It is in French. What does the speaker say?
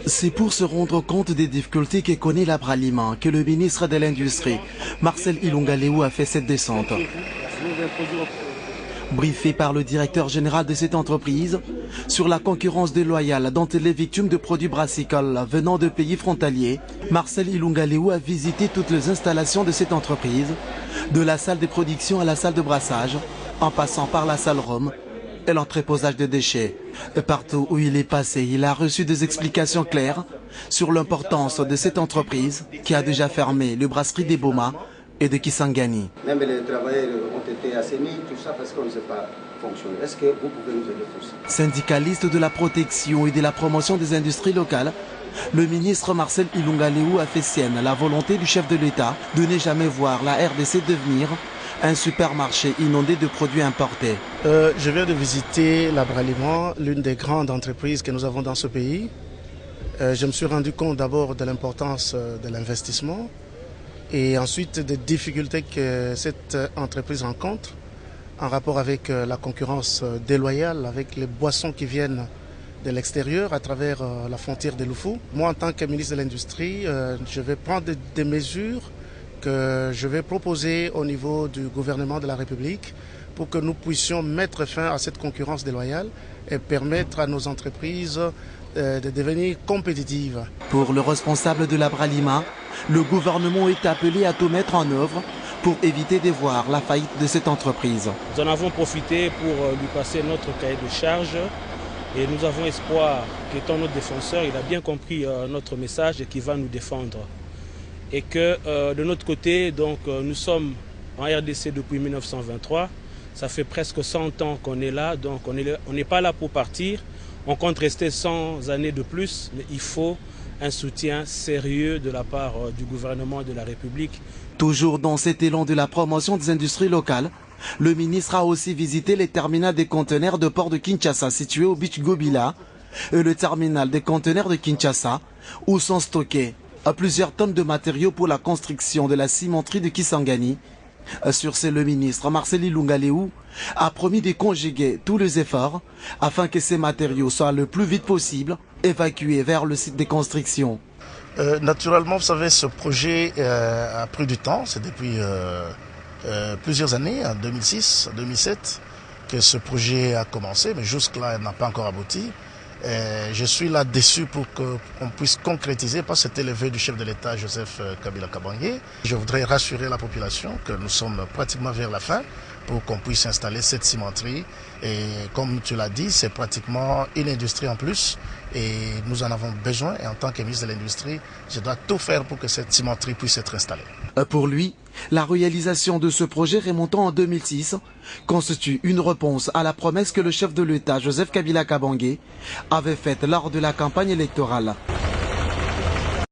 C'est pour se rendre compte des difficultés que connaît l'agraliment que le ministre de l'Industrie, Marcel Ilunga Lewu, a fait cette descente. Briefé par le directeur général de cette entreprise sur la concurrence déloyale dont elle est victime de produits brassicoles venant de pays frontaliers, Marcel Ilunga Lewu a visité toutes les installations de cette entreprise, de la salle de production à la salle de brassage, en passant par la salle Rome et l'entreposage de déchets. Partout où il est passé, il a reçu des explications claires sur l'importance de cette entreprise qui a déjà fermé le brasserie des Boma et de Kisangani. Même les travailleurs ont été assainis, tout ça parce qu'on ne sait pas fonctionner. Est-ce que vous pouvez nous aider pour ça? Syndicaliste de la protection et de la promotion des industries locales, le ministre Marcel Ilunga Lewu a fait sienne la volonté du chef de l'État de ne jamais voir la RDC devenir un supermarché inondé de produits importés. Je viens de visiter l'agraliment, l'une des grandes entreprises que nous avons dans ce pays. Je me suis rendu compte d'abord de l'importance de l'investissement et ensuite des difficultés que cette entreprise rencontre en rapport avec la concurrence déloyale, avec les boissons qui viennent de l'extérieur à travers la frontière de Lufou. Moi, en tant que ministre de l'Industrie, je vais prendre des mesures que je vais proposer au niveau du gouvernement de la République pour que nous puissions mettre fin à cette concurrence déloyale et permettre à nos entreprises de devenir compétitives. Pour le responsable de l'agraliment, le gouvernement est appelé à tout mettre en œuvre pour éviter de voir la faillite de cette entreprise. Nous en avons profité pour lui passer notre cahier de charge et nous avons espoir qu'étant notre défenseur, il a bien compris notre message et qu'il va nous défendre. Et que de notre côté, donc, nous sommes en RDC depuis 1923, ça fait presque 100 ans qu'on est là, donc on n'est pas là pour partir, on compte rester 100 années de plus, mais il faut un soutien sérieux de la part du gouvernement de la République. Toujours dans cet élan de la promotion des industries locales, le ministre a aussi visité les terminaux des conteneurs de port de Kinshasa situés au Beach Gobila et le terminal des conteneurs de Kinshasa où sont stockés à plusieurs tonnes de matériaux pour la construction de la cimenterie de Kisangani. Sur ce, le ministre Marcel Ilunga Lewu a promis de conjuguer tous les efforts afin que ces matériaux soient le plus vite possible évacués vers le site de construction. Naturellement, vous savez, ce projet a pris du temps. C'est depuis plusieurs années, en 2006, 2007, que ce projet a commencé, mais jusque-là, il n'a pas encore abouti. Je suis là-dessus pour qu'on puisse concrétiser, parce que c'était le vœu du chef de l'État, Joseph Kabila Kabange. Je voudrais rassurer la population que nous sommes pratiquement vers la fin pour qu'on puisse installer cette cimenterie. Et comme tu l'as dit, c'est pratiquement une industrie en plus et nous en avons besoin. Et en tant que ministre de l'Industrie, je dois tout faire pour que cette cimenterie puisse être installée. Pour lui, la réalisation de ce projet remontant en 2006 constitue une réponse à la promesse que le chef de l'État, Joseph Kabila Kabange, avait faite lors de la campagne électorale.